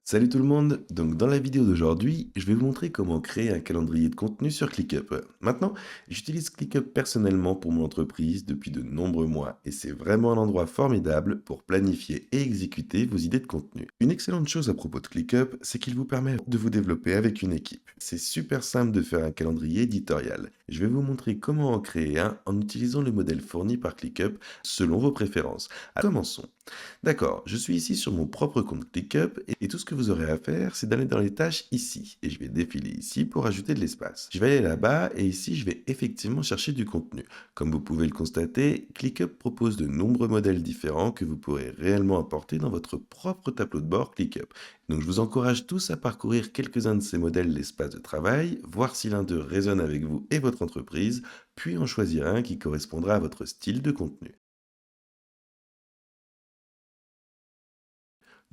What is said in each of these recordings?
Salut tout le monde, donc dans la vidéo d'aujourd'hui, je vais vous montrer comment créer un calendrier de contenu sur ClickUp. Maintenant, j'utilise ClickUp personnellement pour mon entreprise depuis de nombreux mois et c'est vraiment un endroit formidable pour planifier et exécuter vos idées de contenu. Une excellente chose à propos de ClickUp, c'est qu'il vous permet de vous développer avec une équipe. C'est super simple de faire un calendrier éditorial. Je vais vous montrer comment en créer un en utilisant le modèle fourni par ClickUp selon vos préférences. Alors, commençons. D'accord, je suis ici sur mon propre compte ClickUp et tout ce que vous aurez à faire, c'est d'aller dans les tâches ici. Et je vais défiler ici pour ajouter de l'espace. Je vais aller là-bas et ici, je vais effectivement chercher du contenu. Comme vous pouvez le constater, ClickUp propose de nombreux modèles différents que vous pourrez réellement importer dans votre propre tableau de bord ClickUp. Donc je vous encourage tous à parcourir quelques-uns de ces modèles l'espace de travail, voir si l'un d'eux résonne avec vous et votre entreprise, puis en choisir un qui correspondra à votre style de contenu.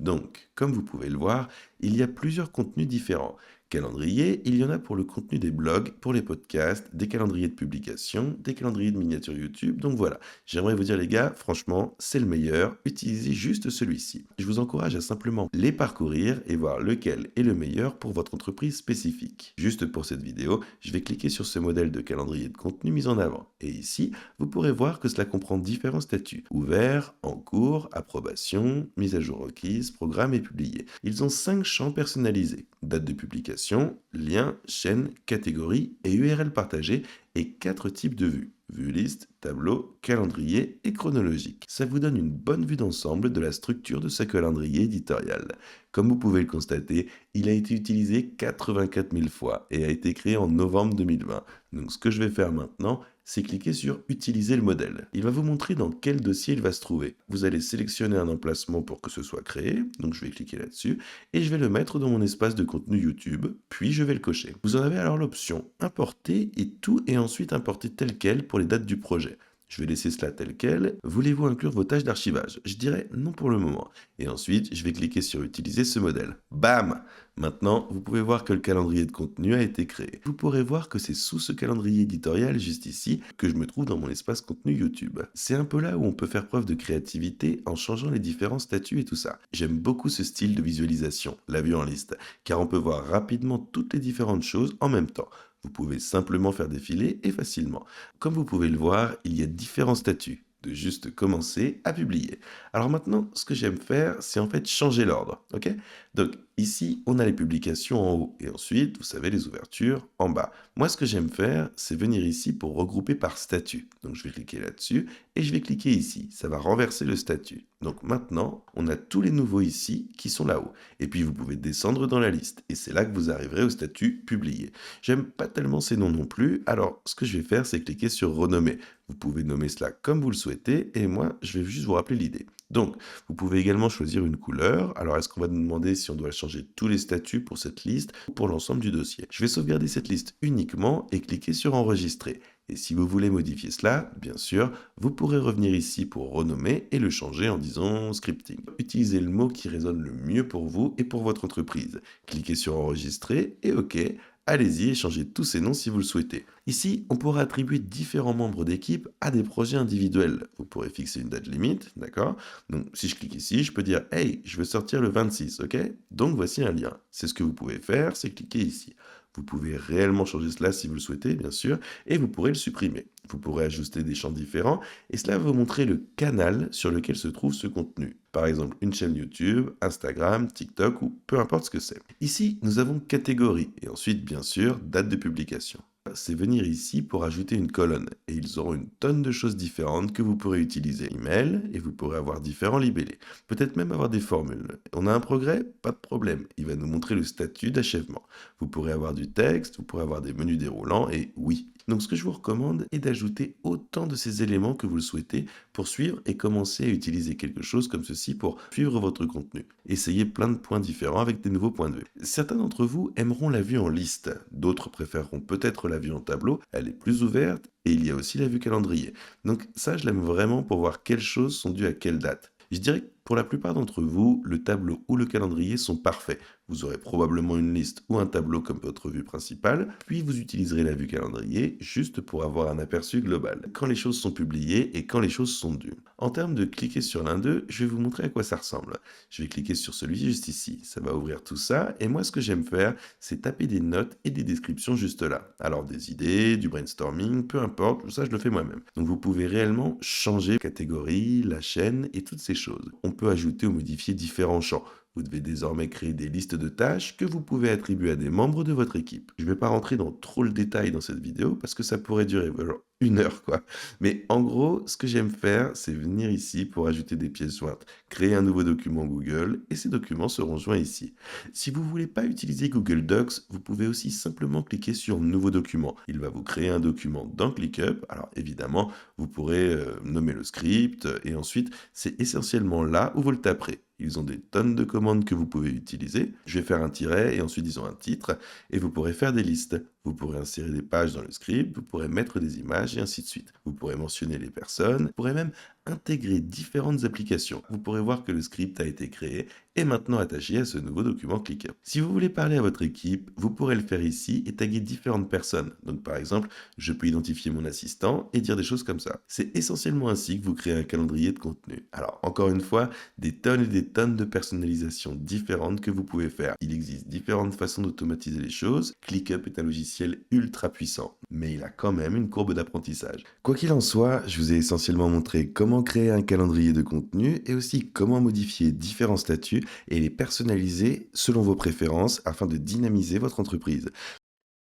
Donc, comme vous pouvez le voir, il y a plusieurs contenus différents. Calendrier, il y en a pour le contenu des blogs, pour les podcasts, des calendriers de publication, des calendriers de miniatures YouTube. Donc voilà, j'aimerais vous dire les gars, franchement, c'est le meilleur. Utilisez juste celui-ci. Je vous encourage à simplement les parcourir et voir lequel est le meilleur pour votre entreprise spécifique. Juste pour cette vidéo, je vais cliquer sur ce modèle de calendrier de contenu mis en avant. Et ici, vous pourrez voir que cela comprend différents statuts. Ouvert, en cours, approbation, mise à jour requise, programme et publié. Ils ont 5 champs personnalisés. Date de publication, lien, chaîne, catégorie et URL partagée et 4 types de vues. Vue liste, tableau, calendrier et chronologique. Ça vous donne une bonne vue d'ensemble de la structure de ce calendrier éditorial. Comme vous pouvez le constater, il a été utilisé 84 000 fois et a été créé en novembre 2020. Donc ce que je vais faire maintenant, c'est cliquer sur Utiliser le modèle. Il va vous montrer dans quel dossier il va se trouver. Vous allez sélectionner un emplacement pour que ce soit créé, donc je vais cliquer là-dessus, et je vais le mettre dans mon espace de contenu YouTube, puis je vais le cocher. Vous en avez alors l'option Importer et tout est ensuite importé tel quel pour les dates du projet. Je vais laisser cela tel quel. Voulez-vous inclure vos tâches d'archivage? Je dirais non pour le moment. Et ensuite, je vais cliquer sur Utiliser ce modèle. Bam! Maintenant, vous pouvez voir que le calendrier de contenu a été créé. Vous pourrez voir que c'est sous ce calendrier éditorial juste ici que je me trouve dans mon espace contenu YouTube. C'est un peu là où on peut faire preuve de créativité en changeant les différents statuts et tout ça. J'aime beaucoup ce style de visualisation, la vue en liste, car on peut voir rapidement toutes les différentes choses en même temps. Vous pouvez simplement faire défiler et facilement. Comme vous pouvez le voir, il y a différents statuts de juste commencer à publier. Alors maintenant, ce que j'aime faire, c'est en fait changer l'ordre, ok? Donc ici, on a les publications en haut et ensuite, vous savez, les ouvertures en bas. Moi, ce que j'aime faire, c'est venir ici pour regrouper par statut. Donc je vais cliquer là-dessus et je vais cliquer ici. Ça va renverser le statut. Donc maintenant, on a tous les nouveaux ici qui sont là-haut. Et puis vous pouvez descendre dans la liste et c'est là que vous arriverez au statut publié. J'aime pas tellement ces noms non plus, alors ce que je vais faire, c'est cliquer sur renommer. Vous pouvez nommer cela comme vous le souhaitez et moi, je vais juste vous rappeler l'idée. Donc, vous pouvez également choisir une couleur. Alors, est-ce qu'on va nous demander si on doit changer tous les statuts pour cette liste ou pour l'ensemble du dossier? Je vais sauvegarder cette liste uniquement et cliquer sur enregistrer. Et si vous voulez modifier cela, bien sûr, vous pourrez revenir ici pour renommer et le changer en disant scripting. Utilisez le mot qui résonne le mieux pour vous et pour votre entreprise. Cliquez sur enregistrer et OK. Allez-y et changez tous ces noms si vous le souhaitez. Ici, on pourra attribuer différents membres d'équipe à des projets individuels. Vous pourrez fixer une date limite, d'accord? Donc, si je clique ici, je peux dire Hey, je veux sortir le 26, ok? Donc, voici un lien. C'est ce que vous pouvez faire, c'est cliquer ici. Vous pouvez réellement changer cela si vous le souhaitez, bien sûr, et vous pourrez le supprimer. Vous pourrez ajuster des champs différents, et cela va vous montrer le canal sur lequel se trouve ce contenu. Par exemple, une chaîne YouTube, Instagram, TikTok ou peu importe ce que c'est. Ici, nous avons catégorie, et ensuite, bien sûr, date de publication. C'est venir ici pour ajouter une colonne et ils auront une tonne de choses différentes que vous pourrez utiliser. Email et vous pourrez avoir différents libellés. Peut-être même avoir des formules. On a un progrès? Pas de problème. Il va nous montrer le statut d'achèvement. Vous pourrez avoir du texte, vous pourrez avoir des menus déroulants et oui. Donc ce que je vous recommande est d'ajouter autant de ces éléments que vous le souhaitez pour suivre et commencer à utiliser quelque chose comme ceci pour suivre votre contenu. Essayez plein de points différents avec des nouveaux points de vue. Certains d'entre vous aimeront la vue en liste, d'autres préféreront peut-être la vue en tableau, elle est plus ouverte et il y a aussi la vue calendrier. Donc ça, je l'aime vraiment pour voir quelles choses sont dues à quelle date. Je dirais que Pour la plupart d'entre vous, le tableau ou le calendrier sont parfaits. Vous aurez probablement une liste ou un tableau comme votre vue principale, puis vous utiliserez la vue calendrier juste pour avoir un aperçu global, quand les choses sont publiées et quand les choses sont dues. En termes de cliquer sur l'un d'eux, je vais vous montrer à quoi ça ressemble. Je vais cliquer sur celui juste ici, ça va ouvrir tout ça, et moi ce que j'aime faire, c'est taper des notes et des descriptions juste là. Alors des idées, du brainstorming, peu importe, ça je le fais moi-même. Donc vous pouvez réellement changer la catégorie, la chaîne et toutes ces choses. On peut ajouter ou modifier différents champs. Vous devez désormais créer des listes de tâches que vous pouvez attribuer à des membres de votre équipe. Je ne vais pas rentrer dans trop le détail dans cette vidéo parce que ça pourrait durer genre 1 heure quoi. Mais en gros, ce que j'aime faire, c'est venir ici pour ajouter des pièces jointes, créer un nouveau document Google et ces documents seront joints ici. Si vous ne voulez pas utiliser Google Docs, vous pouvez aussi simplement cliquer sur Nouveau document. Il va vous créer un document dans ClickUp. Alors évidemment, vous pourrez nommer le script et ensuite, c'est essentiellement là où vous le taperez. Ils ont des tonnes de commandes que vous pouvez utiliser. Je vais faire un tiret et ensuite ils ont un titre et vous pourrez faire des listes. Vous pourrez insérer des pages dans le script, vous pourrez mettre des images et ainsi de suite. Vous pourrez mentionner les personnes, vous pourrez même intégrer différentes applications. Vous pourrez voir que le script a été créé et maintenant attaché à ce nouveau document ClickUp. Si vous voulez parler à votre équipe, vous pourrez le faire ici et taguer différentes personnes. Donc par exemple, je peux identifier mon assistant et dire des choses comme ça. C'est essentiellement ainsi que vous créez un calendrier de contenu. Alors encore une fois, des tonnes et des tonnes de personnalisations différentes que vous pouvez faire. Il existe différentes façons d'automatiser les choses. ClickUp est un logiciel ultra puissant, mais il a quand même une courbe d'apprentissage. Quoi qu'il en soit, je vous ai essentiellement montré comment créer un calendrier de contenu et aussi comment modifier différents statuts et les personnaliser selon vos préférences afin de dynamiser votre entreprise.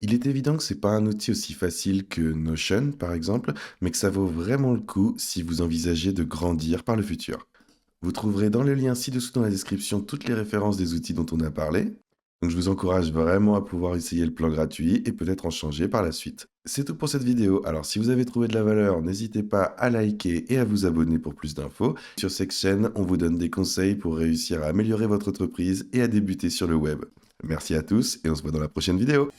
Il est évident que c'est pas un outil aussi facile que Notion, par exemple, mais que ça vaut vraiment le coup si vous envisagez de grandir par le futur. Vous trouverez dans le lien ci-dessous dans la description toutes les références des outils dont on a parlé. Donc je vous encourage vraiment à pouvoir essayer le plan gratuit et peut-être en changer par la suite. C'est tout pour cette vidéo. Alors si vous avez trouvé de la valeur, n'hésitez pas à liker et à vous abonner pour plus d'infos. Sur cette chaîne, on vous donne des conseils pour réussir à améliorer votre entreprise et à débuter sur le web. Merci à tous et on se voit dans la prochaine vidéo.